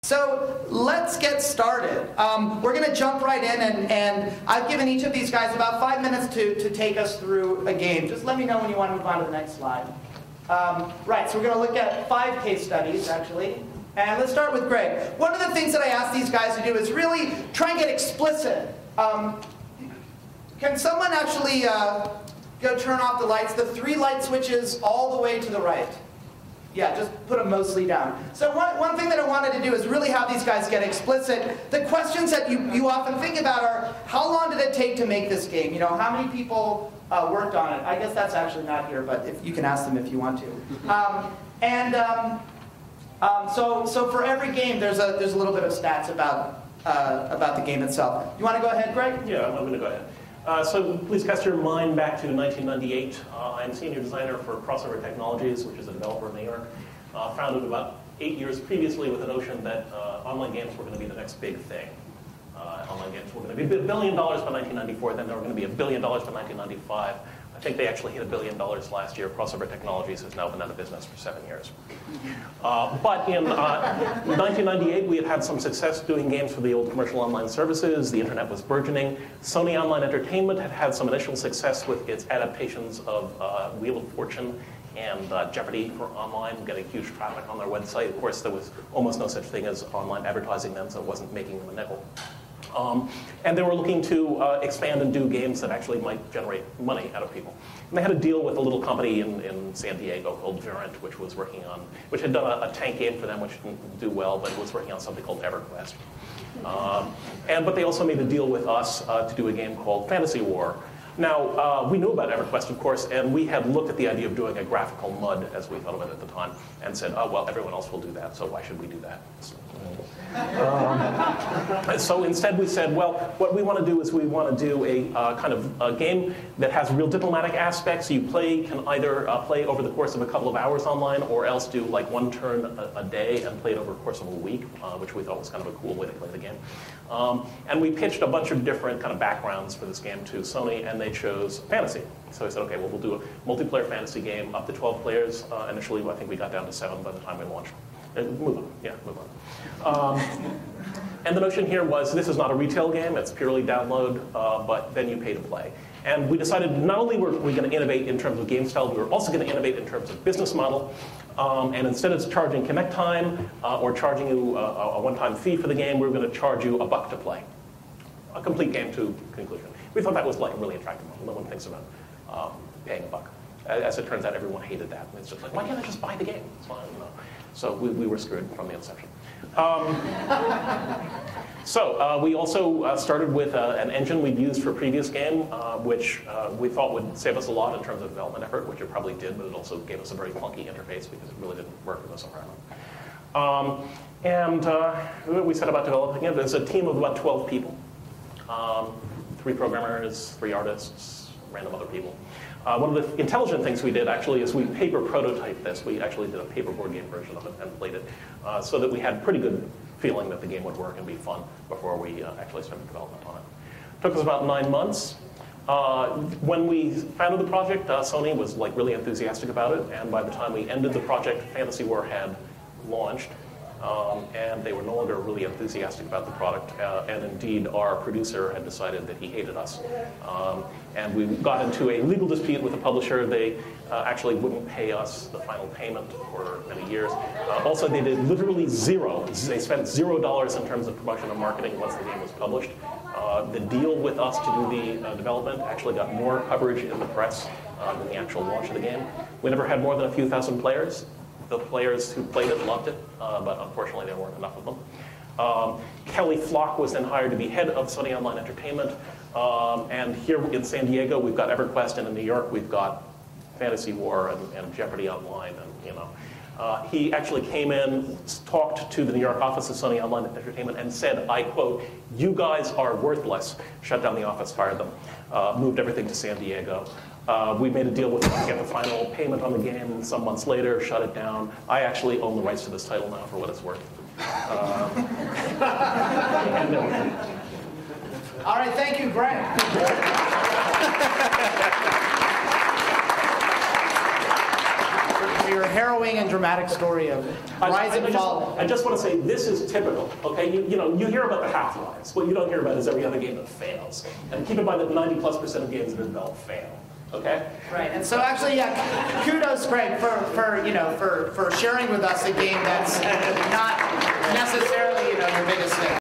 So let's get started. We're going to jump right in, and I've given each of these guys about 5 minutes to take us through a game. Just let me know when you want to move on to the next slide. Right, so we're going to look at 5 case studies, actually. And let's start with Greg. One of the things that I asked these guys to do is really try and get explicit. Can someone actually go turn off the lights? The 3 light switches all the way to the right. Yeah, just put them mostly down. So one thing that I wanted to do is really have these guys get explicit. The questions that you often think about are, how long did it take to make this game? You know, how many people worked on it? I guess that's actually not here, but if you can ask them if you want to. So for every game, there's a little bit of stats about the game itself. You want to go ahead, Greg? Yeah, I'm going to go ahead. So please cast your mind back to 1998. I'm senior designer for Crossover Technologies, which is a developer in New York. Founded about 8 years previously with the notion that online games were going to be the next big thing. Online games were going to be $1 billion by 1994, then they were going to be $1 billion by 1995. I think they actually hit $1 billion last year. Crossover Technologies has now been out of business for 7 years. But in 1998, we had some success doing games for the old commercial online services. The internet was burgeoning. Sony Online Entertainment had some initial success with its adaptations of Wheel of Fortune and Jeopardy for online, getting huge traffic on their website. Of course, there was almost no such thing as online advertising then, so it wasn't making them a nickel. And they were looking to expand and do games that actually might generate money out of people. And they had a deal with a little company in San Diego called Virant, which had done a tank game for them, which didn't do well, but was working on something called EverQuest. But they also made a deal with us to do a game called Fantasy War. Now, we knew about EverQuest, of course, and we had looked at the idea of doing a graphical mud, as we thought of it at the time, and said, oh, well, everyone else will do that, so why should we do that? So instead we said, well, what we want to do is we want to do a kind of a game that has real diplomatic aspects. You can either play over the course of a couple of hours online, or else do like 1 turn a day and play it over the course of a week, which we thought was kind of a cool way to play the game. And we pitched a bunch of different kind of backgrounds for this game to Sony, and they chose fantasy. So we said, okay, well, we'll do a multiplayer fantasy game up to 12 players. Initially, I think we got down to 7 by the time we launched. Move on. Yeah, move on. And the notion here was, this is not a retail game. It's purely download, but then you pay to play. And we decided not only were we going to innovate in terms of game style, we were also going to innovate in terms of business model. And instead of charging connect time or charging you a one-time fee for the game, we were going to charge you $1 to play. A complete game to conclusion. We thought that was like a really attractive model. No one thinks about paying $1. As it turns out, everyone hated that. And it's just like, why can't I just buy the game? It's fine, you know. So we were screwed from the inception. We also started with an engine we'd used for a previous game, which we thought would save us a lot in terms of development effort, which it probably did, but it also gave us a very clunky interface because it really didn't work in this environment. We set about developing it. There's a team of about 12 people. 3 programmers, 3 artists, random other people. One of the intelligent things we did, actually, is we paper prototyped this. We actually did a paperboard game version of it and played it so that we had pretty good feeling that the game would work and be fun before we actually started development on it. Took us about 9 months. When we founded the project, Sony was like really enthusiastic about it, and by the time we ended the project, Fantasy War had launched. And they were no longer really enthusiastic about the product. And indeed, our producer had decided that he hated us. And we got into a legal dispute with the publisher. They actually wouldn't pay us the final payment for many years. Also, they did literally zero. They spent $0 in terms of promotion and marketing once the game was published. The deal with us to do the development actually got more coverage in the press than the actual launch of the game. We never had more than a few thousand players. The players who played it loved it, but unfortunately there weren't enough of them. Kelly Flock was then hired to be head of Sony Online Entertainment. And here in San Diego, we've got EverQuest, and in New York, we've got Fantasy War and Jeopardy Online, and you know. He actually came in, talked to the New York office of Sony Online Entertainment, and said, I quote, "You guys are worthless." Shut down the office, fired them, moved everything to San Diego. We made a deal with them to get the final payment on the game, and some months later, shut it down. I actually own the rights to this title now, for what it's worth. All right, thank you, Greg. for your harrowing and dramatic story of rise and fall. I just want to say this is typical. Okay, you hear about the half-lives. What you don't hear about is every other game that fails. And keep in mind that 90+% of games that are developed fail. Okay. Right, and so actually, yeah, kudos, Craig, for sharing with us a game that's not necessarily your biggest hit.